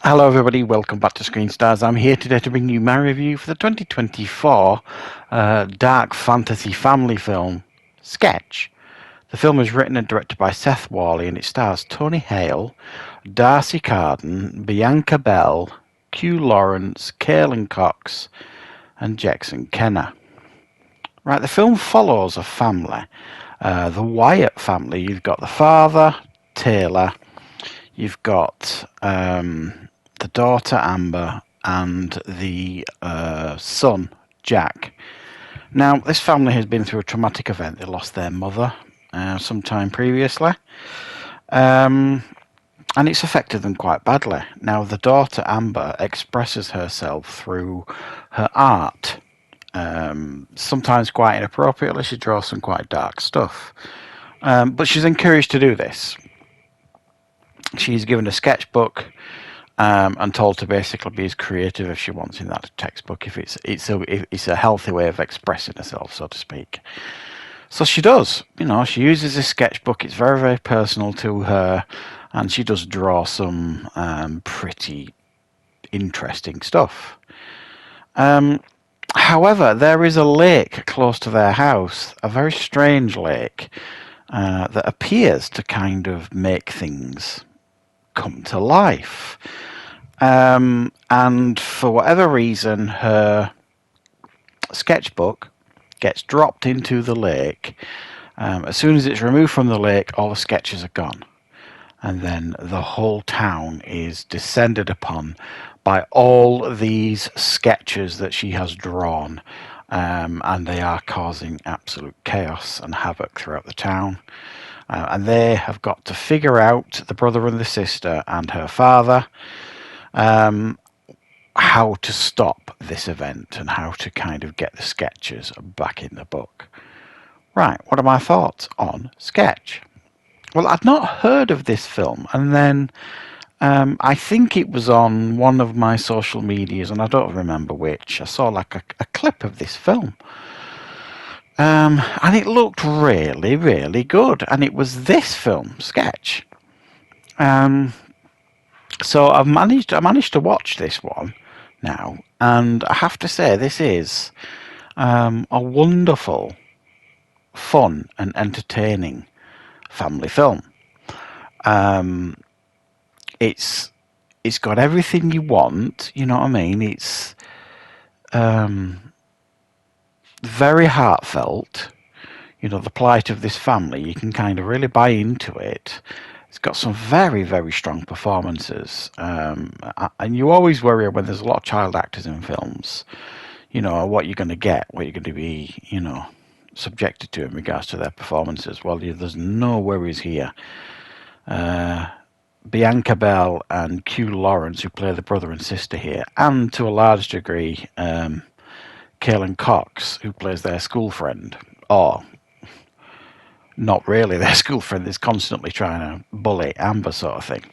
Hello everybody, welcome back to Screenstars. I'm here today to bring you my review for the 2024 dark fantasy family film, Sketch. The film is written and directed by Seth Worley and it stars Tony Hale, Darcy Carden, Bianca Bell, Q Lawrence, Caelan Cox and Jackson Kenner. Right, the film follows a family, the Wyatt family. You've got the father, Taylor, you've got the daughter Amber and the son Jack. Now, this family has been through a traumatic event. They lost their mother sometime previously, and it's affected them quite badly. Now, the daughter Amber expresses herself through her art, sometimes quite inappropriately. She draws some quite dark stuff, but she's encouraged to do this. She's given a sketchbook and told to basically be as creative as she wants in that textbook, if it's a healthy way of expressing herself, so to speak. So she does. She uses this sketchbook. It's very, very personal to her, and she does draw some pretty interesting stuff. However, there is a lake close to their house, a very strange lake that appears to kind of make things come to life. And for whatever reason, her sketchbook gets dropped into the lake. As soon as it's removed from the lake, all the sketches are gone. And then the whole town is descended upon by all these sketches that she has drawn. And they are causing absolute chaos and havoc throughout the town. And they have got to figure out, the brother and the sister and her father, how to stop this event and how to kind of get the sketches back in the book. Right, what are my thoughts on Sketch? Well, I'd not heard of this film, and then I think it was on one of my social medias, and I don't remember which. I saw like a clip of this film. And it looked really, really good. And it was this film, Sketch. So I managed to watch this one now, and I have to say this is a wonderful, fun and entertaining family film. It's got everything you want, you know what I mean? It's very heartfelt. The plight of this family, you can kind of really buy into it. It's got some very, very strong performances. And you always worry when there's a lot of child actors in films, what you're going to get, what you're going to be, subjected to in regards to their performances. Well, there's no worries here. Bianca Bell and Q Lawrence, who play the brother and sister here, and to a large degree, Caelan Cox, who plays their school friend, or not really their school friend, is constantly trying to bully Amber, sort of thing.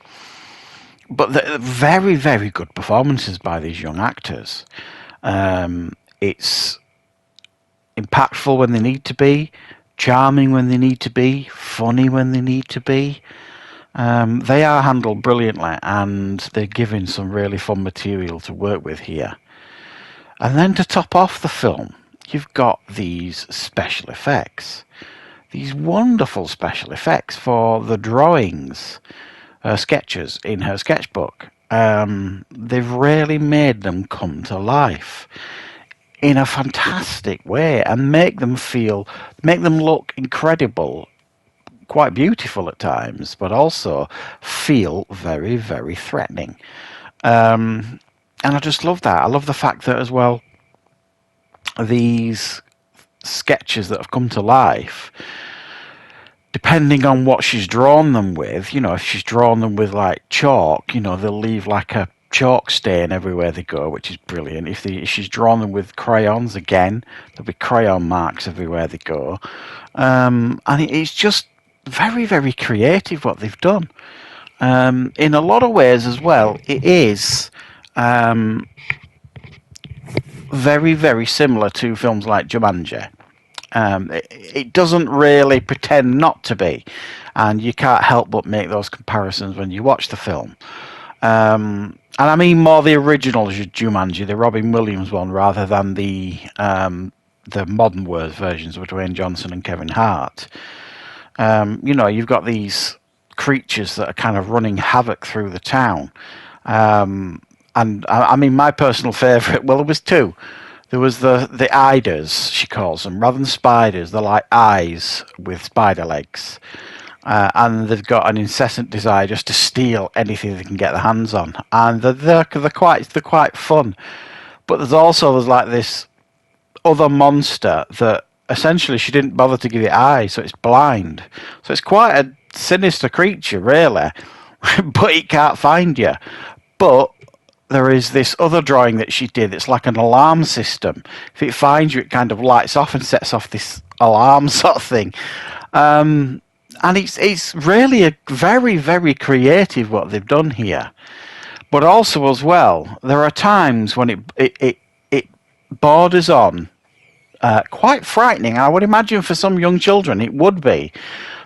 But very, very good performances by these young actors. It's impactful when they need to be, charming when they need to be, funny when they need to be. They are handled brilliantly, and they're given some really fun material to work with here. And then to top off the film, you've got these special effects. These wonderful special effects for the drawings, sketches in her sketchbook. They've really made them come to life in a fantastic way and make them look incredible, quite beautiful at times, but also feel very, very threatening. And I just love that. I love the fact that as well, these sketches that have come to life, depending on what she's drawn them with, if she's drawn them with like chalk, they'll leave like a chalk stain everywhere they go, which is brilliant. If she's drawn them with crayons, again, there'll be crayon marks everywhere they go. And it's just very, very creative what they've done. In a lot of ways as well, it is very, very similar to films like Jumanji. It doesn't really pretend not to be, and you can't help but make those comparisons when you watch the film. And I mean more the original Jumanji, the Robin Williams one, rather than the modern versions with Dwayne Johnson and Kevin Hart. You've got these creatures that are kind of running havoc through the town. And I mean, my personal favourite, well, there was two. There was the Iders, she calls them. Rather than spiders, they're like eyes with spider legs. And they've got an incessant desire just to steal anything they can get their hands on. And they're quite fun. But there's like this other monster that essentially she didn't bother to give it eyes, so it's blind. So it's quite a sinister creature, really. But it can't find you. But there is this other drawing that she did. It's like an alarm system. If it finds you, it kind of lights off and sets off this alarm sort of thing. And it's really a very, very creative what they've done here. But also as well, there are times when it borders on quite frightening. I would imagine for some young children it would be.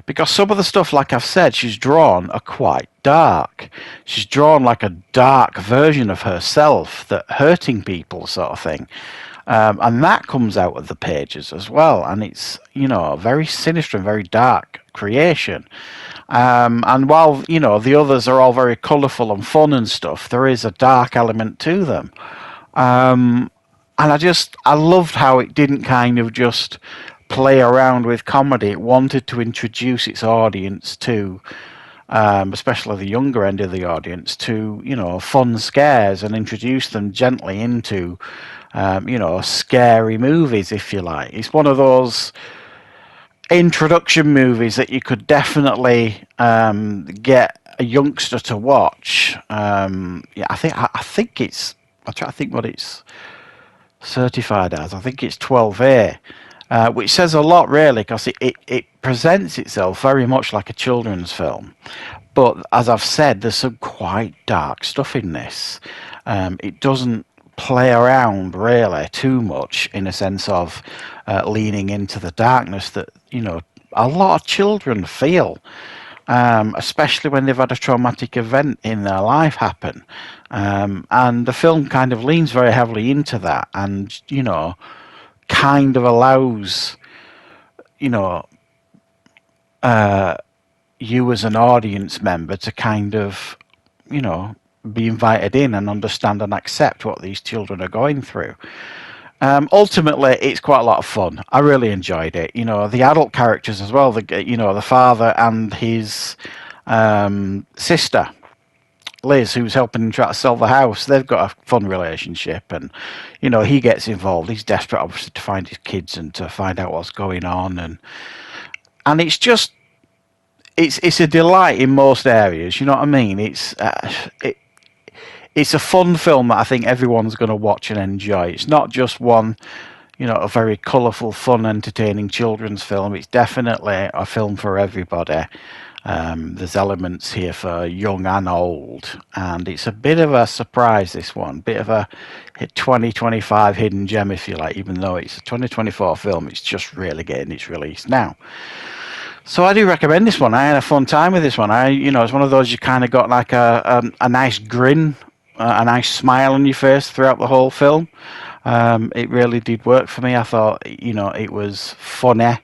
Because some of the stuff, like I've said, she's drawn are quite dark. She's drawn like a dark version of herself that hurting people sort of thing. And that comes out of the pages as well. And it's, a very sinister and very dark creation. And while, the others are all very colourful and fun and stuff, there is a dark element to them. And I loved how it didn't kind of just play around with comedy. It wanted to introduce its audience to, especially the younger end of the audience, to, fun scares and introduce them gently into, scary movies, if you like. It's one of those introduction movies that you could definitely get a youngster to watch. I think it's, I'm trying to think what it's certified as. I think it's 12A. Which says a lot, really, because it presents itself very much like a children's film. But as I've said, there's some quite dark stuff in this. It doesn't play around, really, too much in a sense of leaning into the darkness that, a lot of children feel, especially when they've had a traumatic event in their life happen. And the film kind of leans very heavily into that and, kind of allows, you as an audience member to kind of, be invited in and understand and accept what these children are going through. Ultimately, it's quite a lot of fun. I really enjoyed it. The adult characters as well, the father and his sister, Liz, who's helping him try to sell the house, they've got a fun relationship, and he gets involved. He's desperate, obviously, to find his kids and to find out what's going on, and it's just it's a delight in most areas. You know what I mean? It's a fun film that I think everyone's going to watch and enjoy. It's not just one, a very colourful, fun, entertaining children's film. It's definitely a film for everybody. There's elements here for young and old, and it's a bit of a surprise, this one. Bit of a 2025 hidden gem, if you like, even though it's a 2024 film. It's just really getting its release now. So I do recommend this one. I had a fun time with this one. It's one of those you kind of got like a nice grin, a nice smile on your face throughout the whole film. It really did work for me. I thought, it was funny.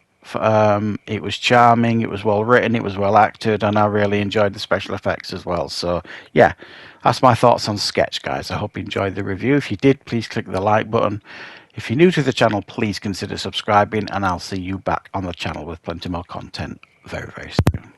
It was charming, it was well written, it was well acted, and I really enjoyed the special effects as well. So yeah, that's my thoughts on Sketch, guys. I hope you enjoyed the review. If you did, please click the like button. If you're new to the channel, please consider subscribing, and I'll see you back on the channel with plenty more content very, very soon.